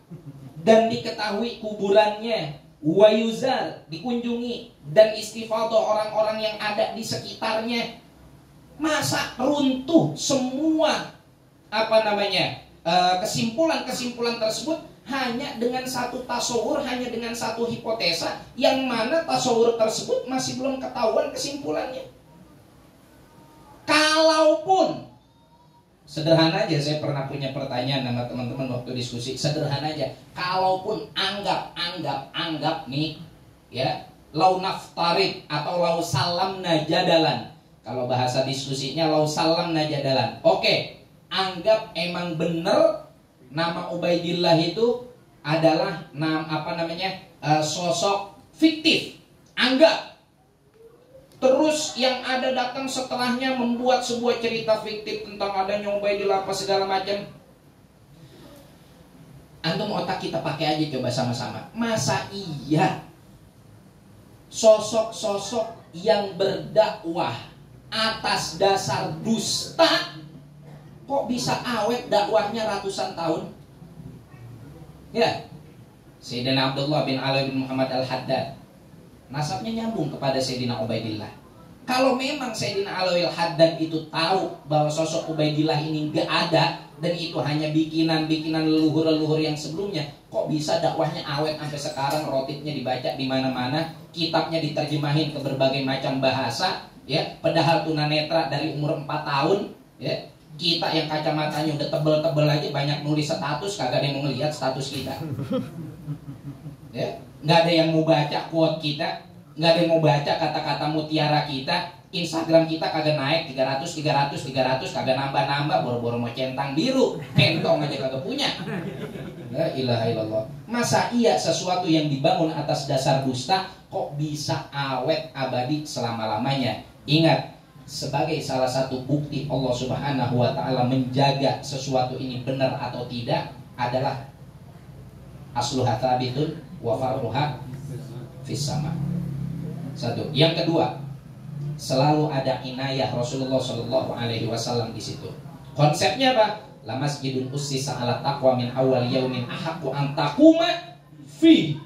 Dan diketahui kuburannya, wayuzar, dikunjungi, dan istifadah orang-orang yang ada di sekitarnya. Masa runtuh semua kesimpulan-kesimpulan tersebut hanya dengan satu tasawur, hanya dengan satu hipotesa, yang mana tasawur tersebut masih belum ketahuan kesimpulannya. Kalaupun sederhana aja, saya pernah punya pertanyaan sama teman-teman waktu diskusi. Sederhana aja, kalaupun anggap nih, ya, lau naftarid atau lau salam najadalan. Kalau bahasa diskusinya lau salam najadalan. Oke, anggap emang bener nama Ubaidillah itu adalah sosok fiktif. Anggap. Terus yang ada datang setelahnya membuat sebuah cerita fiktif tentang adanya Ubaidillah apa segala macam. Antum otak kita pakai aja coba sama-sama. Masa iya sosok-sosok yang berdakwah atas dasar dusta kok bisa awet dakwahnya ratusan tahun? Ya, Sayyidina Abdullah bin Ali bin Muhammad Al-Haddad, nasabnya nyambung kepada Sayyidina Ubaidillah. Kalau memang Sayyidina Ali Al-Haddad itu tahu bahwa sosok Ubaidillah ini nggak ada dan itu hanya bikinan leluhur-leluhur yang sebelumnya, kok bisa dakwahnya awet sampai sekarang, rotitnya dibaca di mana-mana, kitabnya diterjemahin ke berbagai macam bahasa, ya, padahal tunanetra dari umur 4 tahun, ya. Kita yang kacamatanya udah tebel-tebel aja banyak nulis status, kagak ada yang mau ngelihat status kita. Ya, nggak ada yang mau baca quote kita, nggak ada yang mau baca kata-kata mutiara kita. Instagram kita kagak naik 300 kagak nambah-nambah, boro-boro mau centang biru, kentong aja kagak punya. La ilaha illallah. Masa iya sesuatu yang dibangun atas dasar dusta kok bisa awet abadi selama-lamanya? Ingat, sebagai salah satu bukti Allah Subhanahu wa taala menjaga sesuatu ini benar atau tidak adalah asluha tsabitun wa far'uha fis sama. Satu. Yang kedua, selalu ada inayah Rasulullah sallallahu alaihi wasallam di situ. Konsepnya apa? La masjidun ussisa ala taqwa min awal yaumin ahaqqu an taquma fi.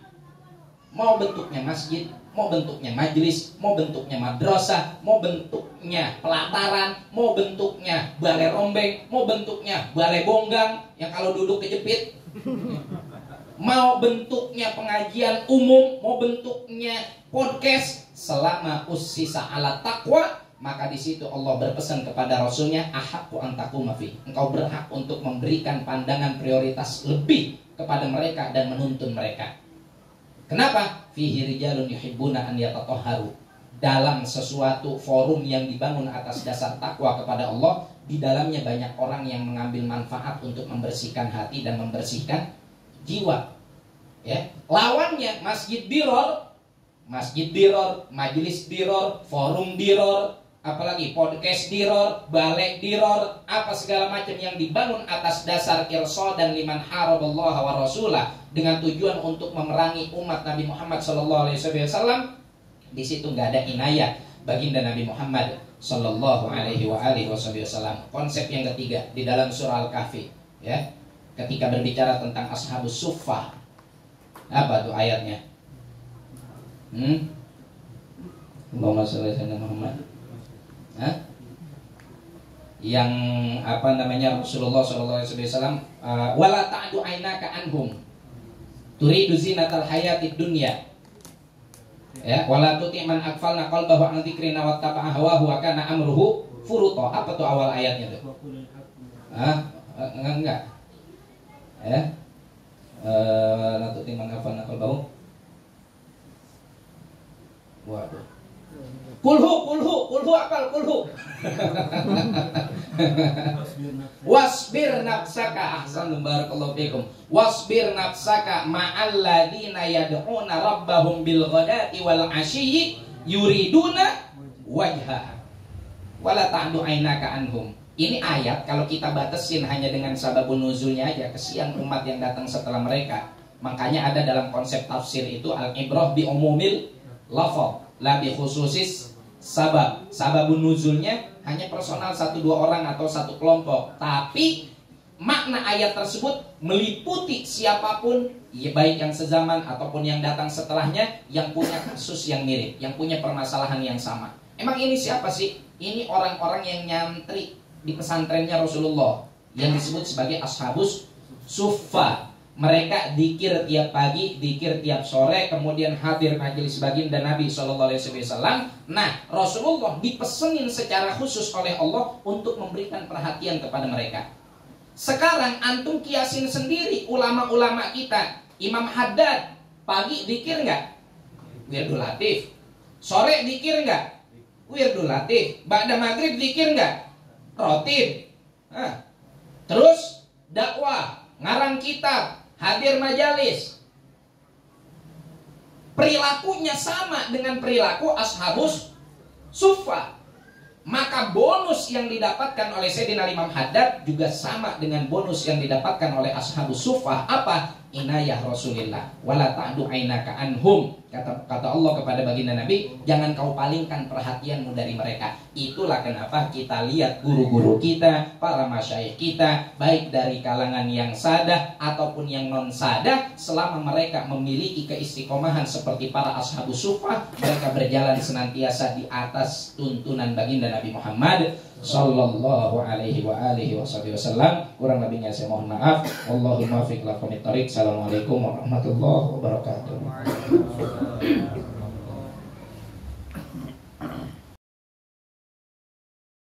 Mau bentuknya masjid, mau bentuknya majlis, mau bentuknya madrasah, mau bentuknya pelataran, mau bentuknya balai rombeng, mau bentuknya balai bonggang yang kalau duduk kejepit, mau bentuknya pengajian umum, mau bentuknya podcast, selama ussisa ala taqwa, maka di situ Allah berpesan kepada Rasulnya, ahaqqu an taquma fi. Engkau berhak untuk memberikan pandangan prioritas lebih kepada mereka dan menuntun mereka. Kenapa? Fihi rijalun yuhibbuna an yatatahharu. Dalam sesuatu forum yang dibangun atas dasar takwa kepada Allah, di dalamnya banyak orang yang mengambil manfaat untuk membersihkan hati dan membersihkan jiwa. Ya, lawannya masjid diror, majelis diror, forum diror, apalagi podcast diror, balik diror, apa segala macam yang dibangun atas dasar irsal dan liman haraballaha wa rasulah dengan tujuan untuk memerangi umat Nabi Muhammad sallallahu alaihi wasallam. Di situ nggak ada inayah baginda Nabi Muhammad sallallahu alaihi wa alihi wasallam. Konsep yang ketiga di dalam surah Al-Kahfi, ya. Ketika berbicara tentang ashabus suffah. Apa tuh ayatnya? Allahumma shalli ala Muhammad. Yang apa namanya, Rasulullah sallallahu alaihi wasallam, wala ta'du ainaka anhum turidu zinatal hayatid dunya, ya, wala tuti man aghfalna qalbahu an dzikrina wattaba'a hawahu wa kana amruhu furuta. Apa tuh awal ayatnya tuh? Enggak. Ya. La tuti man aghfalna qalbahu. Waduh. Kulhu apal kulhu. Wasbir nafsaka, ahsanu barakallahu fikum. Wasbir nafsaka ma'al ladina yad'una rabbahum bil ghadati wal 'ashyi yuriduna wajha. Wala ta'du ainaka anhum. Ini ayat kalau kita batasin hanya dengan sababun nuzulnya aja, kesian umat yang datang setelah mereka. Makanya ada dalam konsep tafsir itu al-ibrah bi umumil lafaz, la bi khususis sabab. Sababun nuzulnya hanya personal 1-2 orang atau satu kelompok, tapi makna ayat tersebut meliputi siapapun, ya baik yang sezaman ataupun yang datang setelahnya, yang punya kasus yang mirip, yang punya permasalahan yang sama. Emang ini siapa sih? Ini orang-orang yang nyantri di pesantrennya Rasulullah, yang disebut sebagai ashabus suffah. Mereka dikir tiap pagi, dikir tiap sore, kemudian hadir majelis baginda Nabi SAW. Nah, Rasulullah dipesenin secara khusus oleh Allah untuk memberikan perhatian kepada mereka. Sekarang antum kiasin sendiri ulama-ulama kita. Imam Haddad, pagi dikir nggak? Wirdul Latif. Sore dikir nggak? Wirdul Latif. Ba'da maghrib dikir nggak? Rotib. Terus dakwah, ngarang kitab, hadir majalis. Perilakunya sama dengan perilaku ashabus suffah. Maka bonus yang didapatkan oleh Sayyidina Imam Haddad juga sama dengan bonus yang didapatkan oleh ashabus suffah. Apa? Inayah Rasulillah. Wala ta'du ainaka anhum. Kata Allah kepada baginda Nabi, jangan kau palingkan perhatianmu dari mereka. Itulah kenapa kita lihat guru-guru kita, para masyayikh kita, baik dari kalangan yang sadah ataupun yang non sadah, selama mereka memiliki keistiqomahan seperti para ashabus suffah, mereka berjalan senantiasa di atas tuntunan baginda Nabi Muhammad sallallahu alaihi wa alihi wasallam. Kurang lebihnya saya mohon maaf. Allahumma fiq lakum thariq. Assalamualaikum warahmatullahi wabarakatuh.